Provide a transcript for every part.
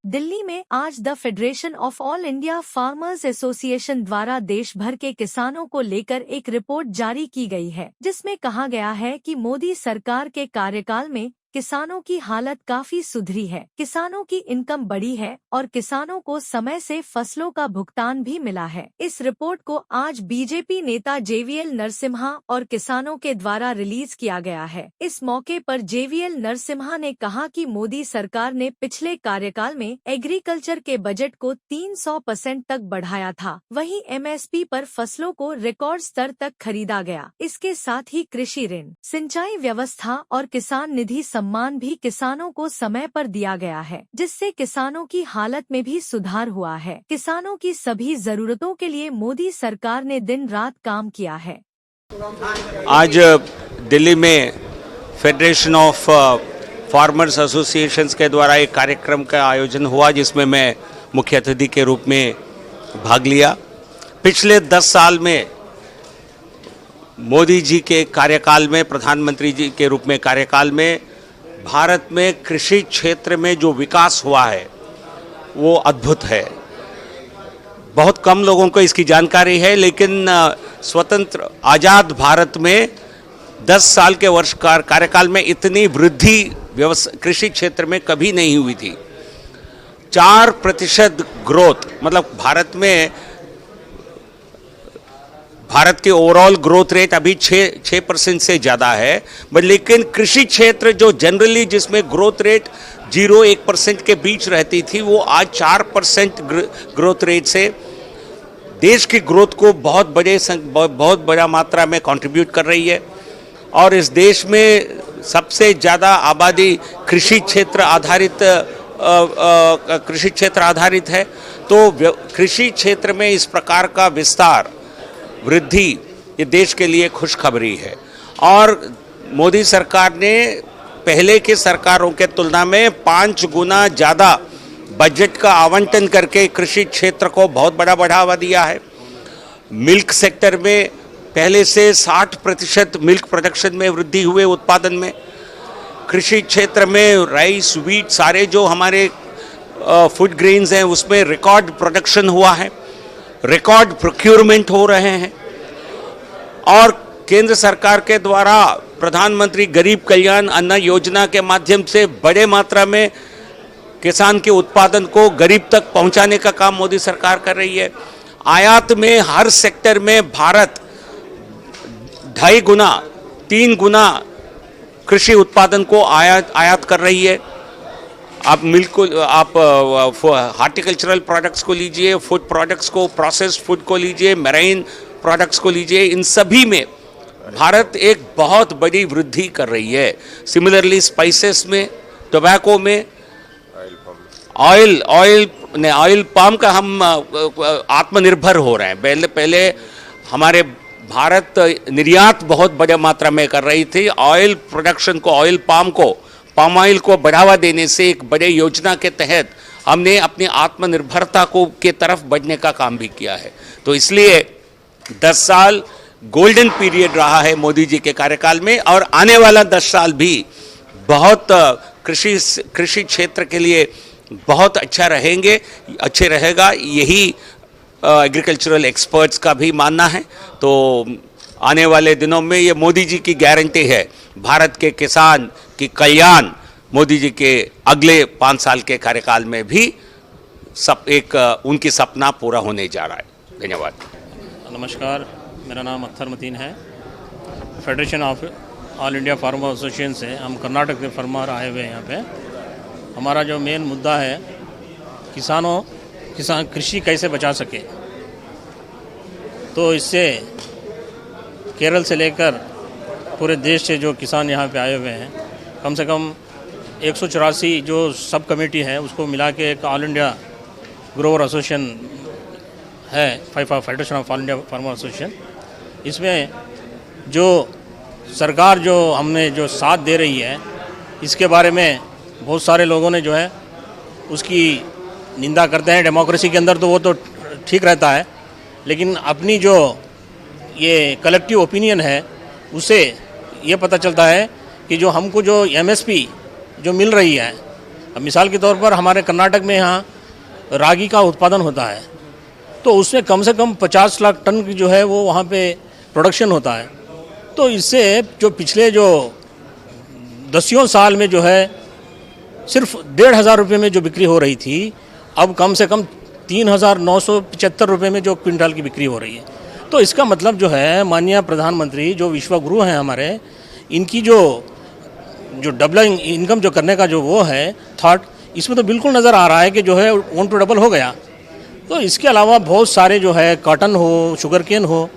दिल्ली में आज the federation of all India farmers association द्वारा देश भर के किसानों को लेकर एक रिपोर्ट जारी की गई है, जिसमें कहा गया है कि मोदी सरकार के कार्यकाल में किसानों की हालत काफी सुधरी है, किसानों की इनकम बढ़ी है और किसानों को समय से फसलों का भुगतान भी मिला है। इस रिपोर्ट को आज बीजेपी नेता जेवीएल नरसिम्हा और किसानों के द्वारा रिलीज किया गया है। इस मौके पर जेवीएल नरसिम्हा ने कहा कि मोदी सरकार ने पिछले कार्यकाल में एग्रीकल्चर के बजट को 300% तक बढ़ाया था। वहीं एमएसपी पर फसलों को रिकॉर्ड स्तर तक खरीदा गया। इसके साथ ही कृषि ऋण, सिंचाई व्यवस्था और किसान निधि सम्मान भी किसानों को समय पर दिया गया है, जिससे किसानों की हालत में भी सुधार हुआ है। किसानों की सभी जरूरतों के लिए मोदी सरकार ने दिन रात काम किया है। आज दिल्ली में फेडरेशन ऑफ फार्मर्स एसोसिएशंस के द्वारा एक कार्यक्रम का आयोजन हुआ, जिसमें मैं मुख्य अतिथि के रूप में भाग लिया। पिछले 10 साल में मोदी जी के कार्यकाल में, प्रधानमंत्री जी के रूप में कार्यकाल में भारत में कृषि क्षेत्र में जो विकास हुआ है वो अद्भुत है। बहुत कम लोगों को इसकी जानकारी है, लेकिन स्वतंत्र आज़ाद भारत में 10 साल के वर्ष कार्यकाल में इतनी वृद्धि कृषि क्षेत्र में कभी नहीं हुई थी। 4% ग्रोथ, मतलब भारत के ओवरऑल ग्रोथ रेट अभी 6% से ज़्यादा है, बट लेकिन कृषि क्षेत्र जो जनरली जिसमें ग्रोथ रेट 0-1% के बीच रहती थी, वो आज 4% ग्रोथ रेट से देश की ग्रोथ को बहुत बड़ा मात्रा में कंट्रीब्यूट कर रही है। और इस देश में सबसे ज़्यादा आबादी कृषि क्षेत्र आधारित है। तो कृषि क्षेत्र में इस प्रकार का विस्तार, वृद्धि, ये देश के लिए खुशखबरी है। और मोदी सरकार ने पहले की सरकारों के तुलना में 5 गुना ज़्यादा बजट का आवंटन करके कृषि क्षेत्र को बहुत बड़ा बढ़ावा दिया है। मिल्क सेक्टर में पहले से 60% मिल्क प्रोडक्शन में वृद्धि हुए, उत्पादन में। कृषि क्षेत्र में राइस, व्हीट, सारे जो हमारे फूड ग्रेन्स हैं उसमें रिकॉर्ड प्रोडक्शन हुआ है, रिकॉर्ड प्रोक्योरमेंट हो रहे हैं। और केंद्र सरकार के द्वारा प्रधानमंत्री गरीब कल्याण अन्न योजना के माध्यम से बड़े मात्रा में किसान के उत्पादन को गरीब तक पहुंचाने का काम मोदी सरकार कर रही है। आयात में हर सेक्टर में भारत 2.5 गुना 3 गुना कृषि उत्पादन को आयात कर रही है। आप मिल्क को, आप हार्टिकल्चरल प्रोडक्ट्स को लीजिए, फूड प्रोडक्ट्स को, प्रोसेस्ड फूड को लीजिए, मैरीन प्रोडक्ट्स को लीजिए, इन सभी में भारत एक बहुत बड़ी वृद्धि कर रही है। सिमिलरली स्पाइसेस में, टोबैको में, ऑयल पाम का हम आत्मनिर्भर हो रहे हैं। पहले हमारे भारत निर्यात बहुत बड़े मात्रा में कर रही थी। ऑयल प्रोडक्शन को, ऑयल पाम ऑयल को बढ़ावा देने से एक बड़े योजना के तहत हमने अपनी आत्मनिर्भरता के तरफ बढ़ने का काम भी किया है। तो इसलिए 10 साल गोल्डन पीरियड रहा है मोदी जी के कार्यकाल में, और आने वाला 10 साल भी बहुत कृषि क्षेत्र के लिए बहुत अच्छे रहेगा, यही एग्रीकल्चरल एक्सपर्ट्स का भी मानना है। तो आने वाले दिनों में ये मोदी जी की गारंटी है, भारत के किसान की कल्याण मोदी जी के अगले 5 साल के कार्यकाल में भी उनकी सपना पूरा होने जा रहा है। धन्यवाद। नमस्कार, मेरा नाम अख्तर मतीन है। Federation of all India farmer association से हम कर्नाटक के फार्मर आए हुए हैं यहाँ पे। हमारा जो मेन मुद्दा है, किसान कृषि कैसे बचा सके। तो इससे केरल से लेकर पूरे देश से जो किसान यहाँ पे आए हुए हैं, कम से कम 184 जो सब कमेटी है उसको मिला के एक ऑल इंडिया ग्रोवर एसोसिएशन है, federation of all India farmer association. इसमें जो सरकार जो हमने जो साथ दे रही है, इसके बारे में बहुत सारे लोगों ने जो है उसकी निंदा करते हैं। डेमोक्रेसी के अंदर तो वो तो ठीक रहता है, लेकिन अपनी जो ये कलेक्टिव ओपिनियन है उससे ये पता चलता है कि जो हमको जो एमएसपी जो मिल रही है अब मिसाल के तौर पर हमारे कर्नाटक में यहाँ रागी का उत्पादन होता है, तो उसमें कम से कम 50 लाख टन की जो है वो वहाँ पे प्रोडक्शन होता है। तो इससे जो पिछले जो 10 साल में जो है सिर्फ 1,500 रुपये में जो बिक्री हो रही थी, अब कम से कम 3,975 रुपये में जो क्विंटल की बिक्री हो रही है। तो इसका मतलब जो है माननीय प्रधानमंत्री जो विश्वगुरु हैं हमारे, इनकी जो डबलिंग इनकम जो करने का जो वो है थॉट, इसमें तो बिल्कुल नज़र आ रहा है कि जो है 1 to डबल हो गया। तो इसके अलावा बहुत सारे जो है कॉटन हो, शुगर केन हो,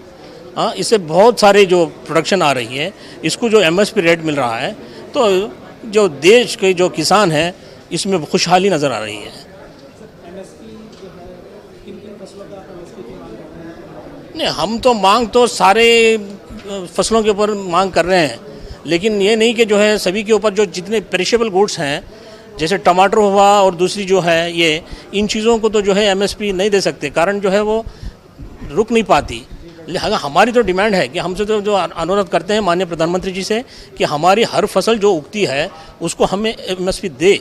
इससे बहुत सारे जो प्रोडक्शन आ रही है, इसको जो MSP रेट मिल रहा है, तो जो देश के जो किसान हैं इसमें खुशहाली नज़र आ रही है। नहीं, हम तो मांग तो सारे फसलों के ऊपर मांग कर रहे हैं, लेकिन ये नहीं कि जो है सभी के ऊपर जो जितने पेरिशेबल गुड्स हैं, जैसे टमाटर हुआ और दूसरी जो है ये, इन चीज़ों को तो जो है MSP नहीं दे सकते, कारण जो है वो रुक नहीं पाती। हमारी तो डिमांड है कि हमसे तो जो अनुरोध करते हैं माननीय प्रधानमंत्री जी से कि हमारी हर फसल जो उगती है उसको हमें MSP दे।